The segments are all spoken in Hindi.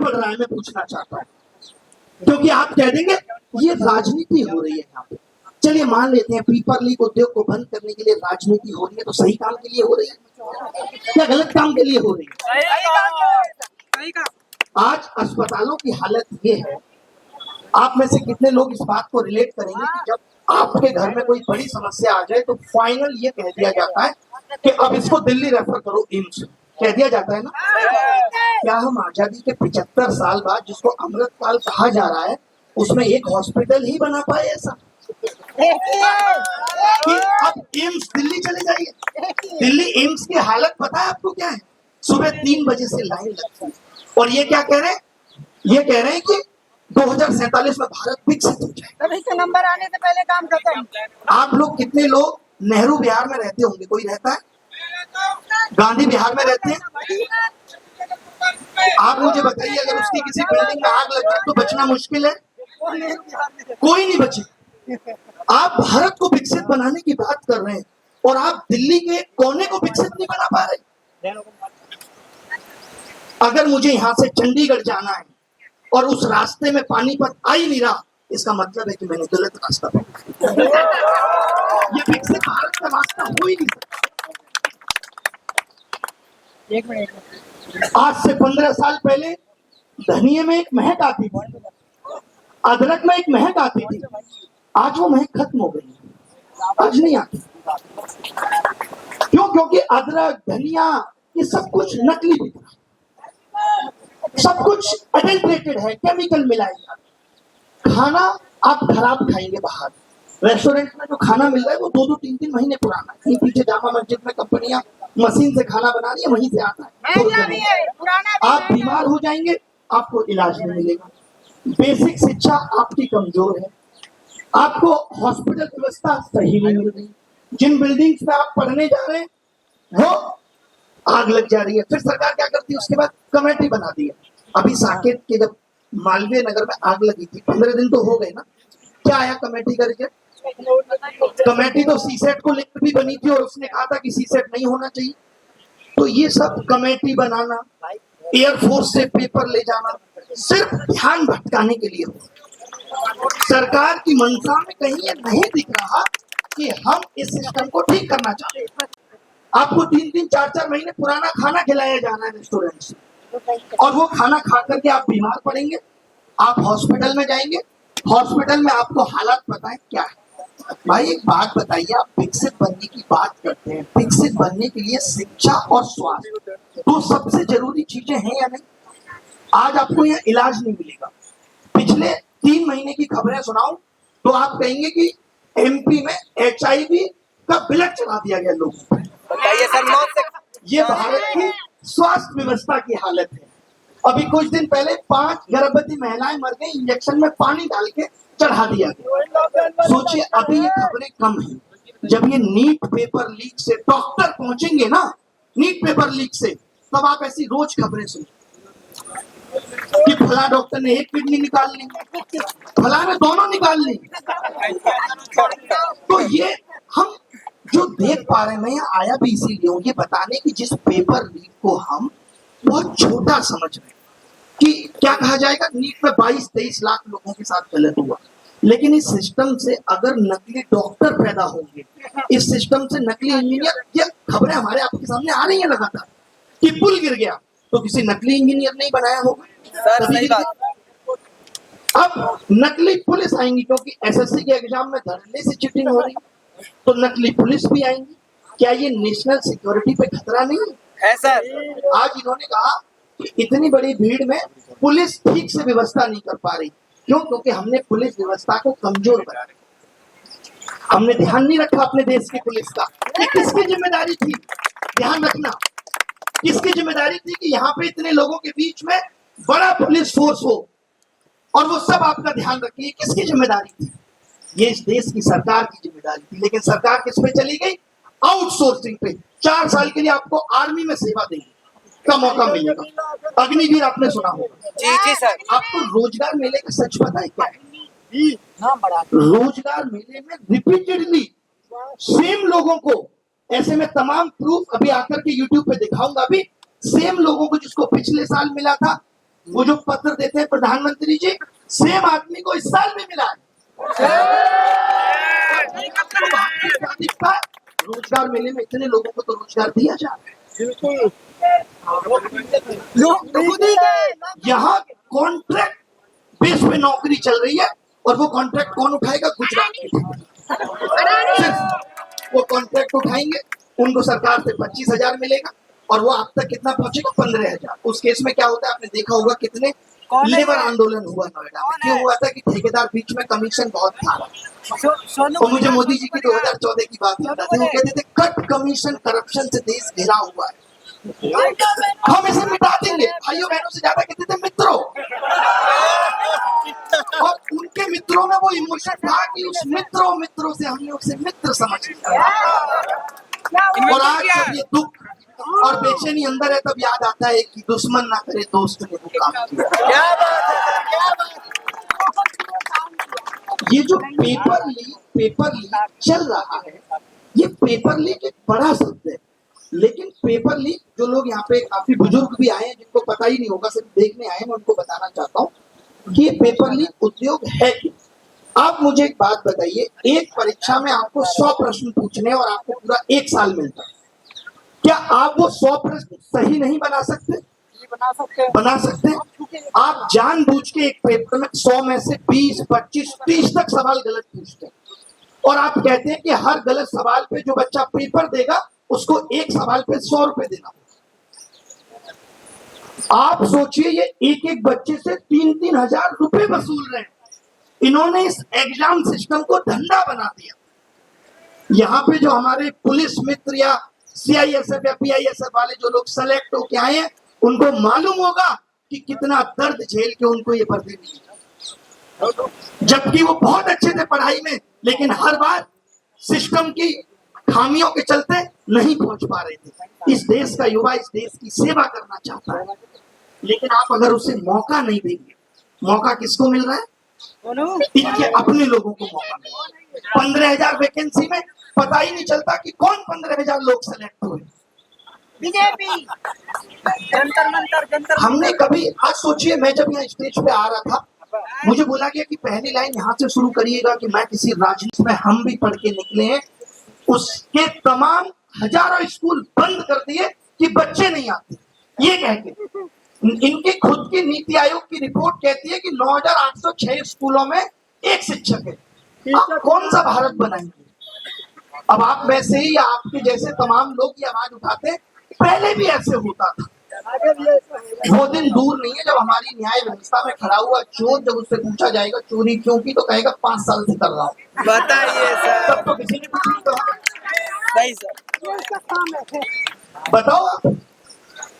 बढ़ रहा है, मैं पूछना चाहता हूँ, क्योंकि आप कह देंगे ये राजनीति हो रही है यहाँ पे। चलिए मान लेते हैं पेपर लीक उद्योग को बंद करने के लिए राजनीति हो रही है, तो सही काम के लिए हो रही है या गलत काम के लिए हो रही है? आज अस्पतालों की हालत ये है, आप में से कितने लोग इस बात को रिलेट करेंगे कि जब आपके घर में कोई बड़ी समस्या आ जाए तो फाइनल ये कह दिया जाता है कि अब इसको दिल्ली रेफर करो, एम्स कह दिया जाता है ना। क्या हम आजादी के 75 साल बाद जिसको अमृतकाल कहा जा रहा है उसमें एक हॉस्पिटल ही बना पाए ऐसा कि अब एम्स दिल्ली चले जाइए? दिल्ली एम्स की हालत पता है आपको क्या है? सुबह 3 बजे से लाइन लगती है और ये क्या कह रहे हैं? ये कह रहे हैं कि 2047 में भारत विकसित हो जाए। तभी तो नंबर आने से पहले काम खत्म। आप लोग कितने लोग नेहरू बिहार में रहते होंगे? कोई रहता है? गांधी बिहार में रहते हैं? आप मुझे बताइए, अगर उसकी किसी बिल्डिंग में आग लग जाए तो बचना मुश्किल है? कोई नहीं बचे। आप भारत को विकसित बनाने की बात कर रहे हैं और आप दिल्ली के कोने को विकसित नहीं बना पा रहे। अगर मुझे यहाँ से चंडीगढ़ जाना है और उस रास्ते में पानीपत आ ही नहीं रहा, इसका मतलब है कि मैंने गलत रास्ता पकड़ा। ये विकसित भारत का रास्ता हो ही नहीं सकता। आज से 15 साल पहले धनिये में एक महक आती थी, अदरक में एक महक आती थी, आज वो महक खत्म हो गई, आज नहीं आती। क्यों? क्योंकि अदरक धनिया ये सब कुछ नकली बिक रहा है, सब कुछ अडल्ट्रेटेड है, केमिकल मिलाया। खाना आप खराब खाएंगे बाहर, रेस्टोरेंट में जो खाना मिल रहा है वो 2-2, 3-3 महीने पुराना है। कहीं पीछे जामा मस्जिद में कंपनियां मशीन से खाना बना रही है, वहीं से आता है। आप बीमार हो जाएंगे, आपको इलाज नहीं मिलेगा। बेसिक शिक्षा आपकी कमजोर है, आपको हॉस्पिटल व्यवस्था सही नहीं मिल रही। जिन बिल्डिंग्स में आप पढ़ने जा रहे हैं वो आग लग जा रही है। फिर सरकार क्या करती है? उसके बाद कमेटी बना दी है। अभी साकेत के जब मालवीय नगर में आग लगी थी, 15 दिन तो हो गए ना, क्या आया कमेटी का रिजल्ट? कमेटी तो सीसेट को लेकर भी बनी थी और उसने कहा था कि सीसेट नहीं होना चाहिए। तो ये सब कमेटी बनाना, एयरफोर्स से पेपर ले जाना, सिर्फ ध्यान भटकाने के लिए हो। सरकार की मंशा में कहीं ये नहीं दिख रहा कि हम इस सिस्टम को ठीक करना चाहते हैं। आपको 3-3, 4-4 महीने पुराना खाना खिलाया जाना है रेस्टोरेंट से, और वो खाना खा करके आप बीमार पड़ेंगे, आप हॉस्पिटल में जाएंगे, हॉस्पिटल में आपको हालात पता है क्या है? भाई एक बात बताइए, आप विकसित बनने की बात करते हैं, विकसित बनने के लिए शिक्षा और स्वास्थ्य तो सबसे जरूरी चीजें हैं या नहीं? आज आपको यहाँ इलाज नहीं मिलेगा। पिछले 3 महीने की खबरें सुनाऊं तो आप कहेंगे कि एमपी में HIV का बिलट चढ़ा दिया गया लोगों पर। ये भारत की स्वास्थ्य व्यवस्था की हालत है। अभी कुछ दिन पहले 5 गर्भवती महिलाएं मर गई, इंजेक्शन में पानी डाल के चढ़ा दिया गया। सोचिए, अभी ये खबरें कम हैं, जब ये नीट पेपर लीक से डॉक्टर पहुंचेंगे ना, नीट पेपर लीक से, तब आप ऐसी रोज खबरें सुनिए कि फला डॉक्टर ने एक किडनी निकाल ली, फला ने दोनों निकाल ली। तो ये हम जो देख पा रहे हैं, मैं यहाँ आया भी इसीलिए हूँ, ये बताने की जिस पेपर लीक को हम बहुत छोटा समझ रहे हैं कि क्या कहा जाएगा, नीट में 22-23 लाख लोगों के साथ गलत हुआ, लेकिन इस सिस्टम से अगर नकली डॉक्टर पैदा होंगे, इस सिस्टम से नकली इंजीनियर, ये खबरें हमारे आपके सामने आ रही है लगातार कि पुल गिर गया तो किसी नकली इंजीनियर नहीं बनाया होगा। सही बात। अब नकली पुलिस आएंगी, क्योंकि SSC के एग्जाम में धरने से चीटिंग हो रही, तो नकली पुलिस भी आएंगी। क्या ये नेशनल सिक्योरिटी पे खतरा नहीं है सर? आज इन्होंने कहा कि इतनी बड़ी भीड़ में पुलिस ठीक से व्यवस्था नहीं कर पा रही। क्यों? क्योंकि हमने पुलिस व्यवस्था को कमजोर बना रखा, हमने ध्यान नहीं रखा अपने देश की पुलिस का। ये किसकी जिम्मेदारी थी? ध्यान रखना, किसकी जिम्मेदारी थी कि यहाँ पे इतने लोगों के बीच में बड़ा पुलिस फोर्स हो और वो सब आपका ध्यान रखे? किसकी जिम्मेदारी थी? ये इस देश की सरकार की जिम्मेदारी थी। लेकिन सरकार किस पे चली गई? आउटसोर्सिंग पे। 4 साल के लिए आपको आर्मी में सेवा देंगे का मौका मिलेगा। अग्निवीर आपने सुना होगा। जी सर। आपको रोजगार मेले का सच पता है क्या है? रोजगार मेले में रिपीटेडली सेम लोगों को, ऐसे में तमाम प्रूफ अभी आकर के यूट्यूब पे दिखाऊंगा, अभी सेम लोगों को जिसको पिछले साल मिला था वो जो पत्र देते हैं प्रधानमंत्री जी, सेम आदमी को इस साल भी मिला है। क्या दिखता है? रोजगार मेले में इतने लोगों को तो रोजगार दिया जा रहा है। यहाँ कॉन्ट्रैक्ट बेस पे नौकरी चल रही है और वो कॉन्ट्रैक्ट कौन उठाएगा? गुजरात के। वो कॉन्ट्रैक्ट उठाएंगे, उनको सरकार से 25,000 मिलेगा और वो आप तक कितना पहुंचेगा? 15,000। उस केस में क्या होता है, आपने देखा होगा कितने लेबर आंदोलन हुआ नोएडा में। क्यों हुआ था? कि ठेकेदार बीच में कमीशन बहुत था। और मुझे मोदी जी की 2014 की बात याद आती है। वो कहते थे कट कमीशन करप्शन से देश घिरा हुआ है, हम इसे मिटा देंगे। भाइयों बहनों से ज्यादा कहते थे मित्रों। और उनके मित्रों में वो इमोशन था कि उस मित्रों से हमने उसे मित्र समझ लिया। और आज जब ये दुख और बेचैनी अंदर है, तब याद आता है कि दुश्मन ना करे दोस्त ने वो काम किया। ये जो पेपर लीक चल रहा है, ये पेपर लीक एक बड़ा शब्द है, लेकिन पेपर लीक जो लोग यहाँ पे काफी बुजुर्ग भी आए हैं जिनको पता ही नहीं होगा, सिर्फ देखने आए, मैं उनको बताना चाहता हूँ कि ये पेपर लीक उद्योग है क्या। आप मुझे एक बात बताइए, एक परीक्षा में आपको 100 प्रश्न पूछने और आपको पूरा 1 साल मिलता है, क्या आप वो 100 प्रश्न सही नहीं बना सकते? बना सकते हैं। आप जानबूझ के एक पेपर में 100 में से 20, 25, 30 तक सवाल गलत पूछते हैं और आप कहते हैं कि हर गलत सवाल पे जो बच्चा पेपर देगा उसको एक सवाल पे 100 रुपए देना। आप सोचिए, ये एक एक बच्चे से 3-3 हजार रुपए वसूल रहे हैं। इन्होंने इस एग्जाम सिस्टम को धंधा बना दिया। यहाँ पे जो हमारे पुलिस मित्र या CISF या PISF वाले जो लोग सेलेक्ट होके आए हैं, उनको मालूम होगा कि कितना दर्द झेल के उनको ये भर्ती मिली, जबकि वो बहुत अच्छे थे पढ़ाई में, लेकिन हर बार सिस्टम की खामियों के चलते नहीं पहुंच पा रहे थे। इस देश का युवा इस देश की सेवा करना चाहता है, लेकिन आप अगर उसे मौका नहीं देंगे, मौका किसको मिल रहा है? इनके अपने लोगों को मौका मिल रहा है। 15,000 वैकेंसी में पता ही नहीं चलता कि कौन 15,000 लोग सेलेक्ट हुए। बीजेपी जंतर मंतर हमने कभी, आज सोचिए, मैं जब यहाँ स्टेज पे आ रहा था, मुझे बोला गया कि पहली लाइन यहाँ से शुरू करिएगा कि मैं किसी राजनीति में, हम भी पढ़ के निकले हैं। उसके तमाम हजारों स्कूल बंद कर दिए कि बच्चे नहीं आते। ये कह के इनकी खुद की नीति आयोग की रिपोर्ट कहती है कि 9,806 स्कूलों में एक शिक्षक है। आप कौन सा भारत बनाएंगे? अब आप में से ही, आपके जैसे तमाम लोग ये आवाज उठाते हैं, पहले भी ऐसे होता था। वो दिन दूर नहीं है जब हमारी न्याय व्यवस्था में खड़ा हुआ चोर, जब उससे पूछा जाएगा चोरी क्यों की, तो कहेगा 5 साल से कर रहा हूँ। बताइए सर। तब तो किसी ने कुछ नहीं कहा। सही सर। बताओ आप,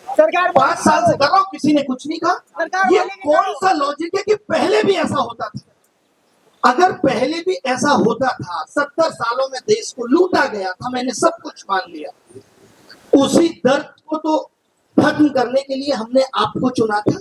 सरकार 5 साल से कर रहा हूँ, किसी ने कुछ नहीं कहा। ये कौन सा लॉजिक है कि पहले भी ऐसा होता था? अगर पहले भी ऐसा होता था, 70 सालों में देश को लूटा गया था, मैंने सब कुछ मान लिया, उसी दर्द को तो खत्म करने के लिए हमने आपको चुना था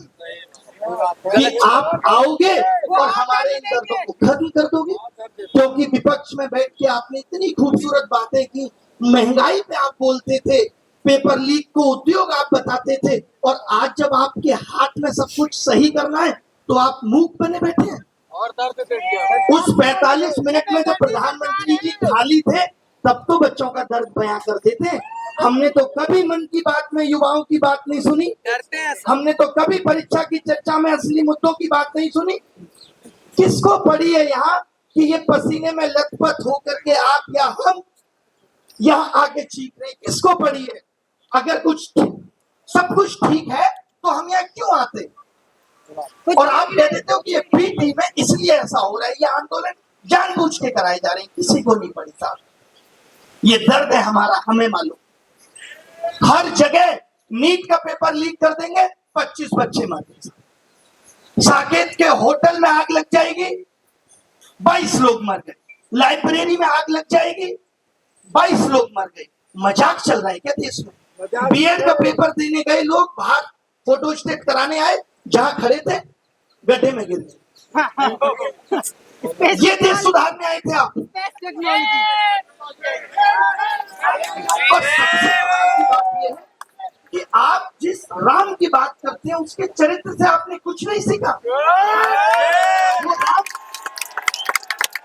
कि आप आओगे और हमारे इन दर्दों को खत्म कर दोगे। क्योंकि विपक्ष में बैठ के आपने इतनी खूबसूरत बातें की, महंगाई पे आप बोलते थे, पेपर लीक को उद्योग आप बताते थे, और आज जब आपके हाथ में सब कुछ सही करना है तो आप मूक बने बैठे हैं। और दर्द दे दिया। उस 45 मिनट में जब प्रधानमंत्री जी खाली थे, तब तो बच्चों का दर्द बयां करते थे। हमने तो कभी मन की बात में युवाओं की बात नहीं सुनी, डरते हैं सर। हमने तो कभी परीक्षा की चर्चा में असली मुद्दों की बात नहीं सुनी। किसको पड़ी है यहाँ कि ये पसीने में लथपथ होकर के आप या हम यहाँ आके चीख रहे? किसको पड़ी है? अगर कुछ सब कुछ ठीक है तो हम यहाँ क्यों आते? और आप कह देते हो कि ये बी टीम है इसलिए ऐसा हो रहा है। ये आंदोलन जानबूझ के कराए जा रहे हैं, किसी को नहीं पड़ी साहब। ये दर्द है हमारा, हमें मालूम। हर जगह नीट का पेपर लीक कर देंगे, 25 बच्चे मर गए। साकेत के होटल में आग लग जाएगी, 22 लोग मर गए। लाइब्रेरी में आग लग जाएगी, 22 लोग मर गए। मजाक चल रहा है क्या देश में? बीएड का पेपर देने गए लोग बाहर फोटो स्टेट कराने आए, जहां खड़े थे गड्ढे में गिर गए। ये देश सुधारने आए थे आप? और सबसे बड़ी बात ये है कि आप जिस राम की बात करते हैं उसके चरित्र से आपने कुछ नहीं सीखा। वो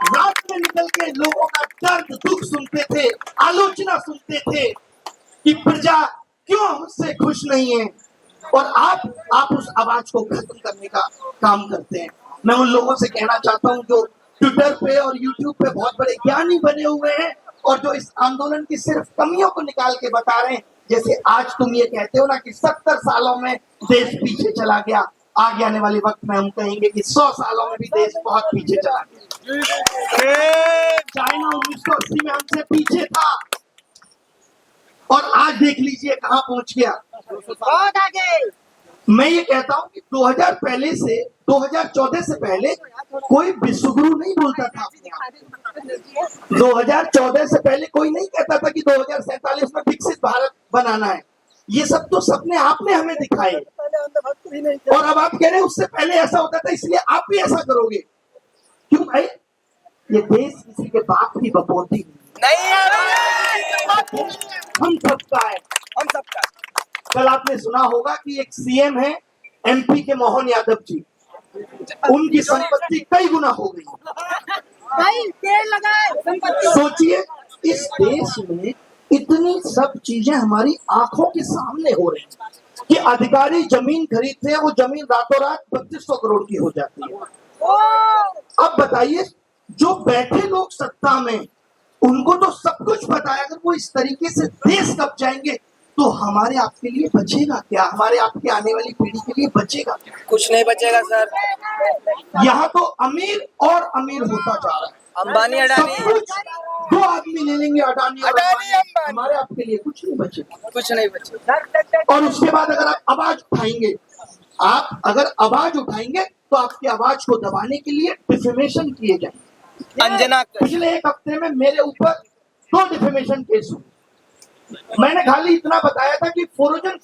रात में निकल के लोगों का दर्द दुख सुनते थे, आलोचना सुनते थे कि प्रजा क्यों मुझसे खुश नहीं है, और आप उस आवाज को खत्म करने का काम करते हैं। मैं उन लोगों से कहना चाहता हूं जो ट्विटर पे और यूट्यूब पे बहुत बड़े ज्ञानी बने हुए हैं और जो इस आंदोलन की सिर्फ कमियों को निकाल के बता रहे हैं, जैसे आज तुम ये कहते हो ना कि 70 सालों में देश पीछे चला गया, आगे आने वाले वक्त में हम कहेंगे कि 100 सालों में भी देश बहुत पीछे चला गया। चाइना 1980 में हमसे पीछे था और आज देख लीजिए कहां पहुंच गया। बहुत आगे। मैं ये कहता हूं कि 2014 से पहले कोई विश्वगुरु नहीं बोलता था अपने आप। 2014 से पहले कोई नहीं कहता था कि 2047 में विकसित भारत बनाना है। ये सब तो सपने आपने हमें दिखाए, और अब आप कह रहे हैं उससे पहले ऐसा होता था इसलिए आप भी ऐसा करोगे। क्यों भाई? ये देश किसी के बाप की बपोती नहीं हम सबका है। हम सबका। कल आपने सुना होगा कि एक सीएम है एमपी के मोहन यादव जी, उनकी संपत्ति कई गुना हो गई। भाई पेड़ लगाए संपत्ति। सोचिए इस देश में इतनी सब चीजें हमारी आंखों के सामने हो रही हैं कि अधिकारी जमीन खरीदते हैं, वो जमीन रातों रात 3200 करोड़ की हो जाती है। अब बताइए जो बैठे लोग सत्ता में उनको तो सब कुछ पता है, अगर वो इस तरीके से देश कब जाएंगे तो हमारे आपके लिए बचेगा क्या? हमारे आपके आने वाली पीढ़ी के लिए बचेगा क्या? कुछ नहीं बचेगा सर। यहाँ तो अमीर और अमीर होता जा रहा है। अंबानी सब अडानी कुछ दो आदमी ले लेंगे, अडानी और अडानी, अंबानी। अंबानी। हमारे आपके लिए कुछ नहीं बचेगा। कुछ नहीं बचेगा। और उसके बाद अगर आप आवाज उठाएंगे, आप अगर आवाज उठाएंगे तो आपकी आवाज को दबाने के लिए डिफेमेशन किए जाएंगे। अंजना पिछले एक हफ्ते में मेरे ऊपर 2 डिफेमेशन केस हुए। मैंने खाली इतना बताया था कि फ्रोजन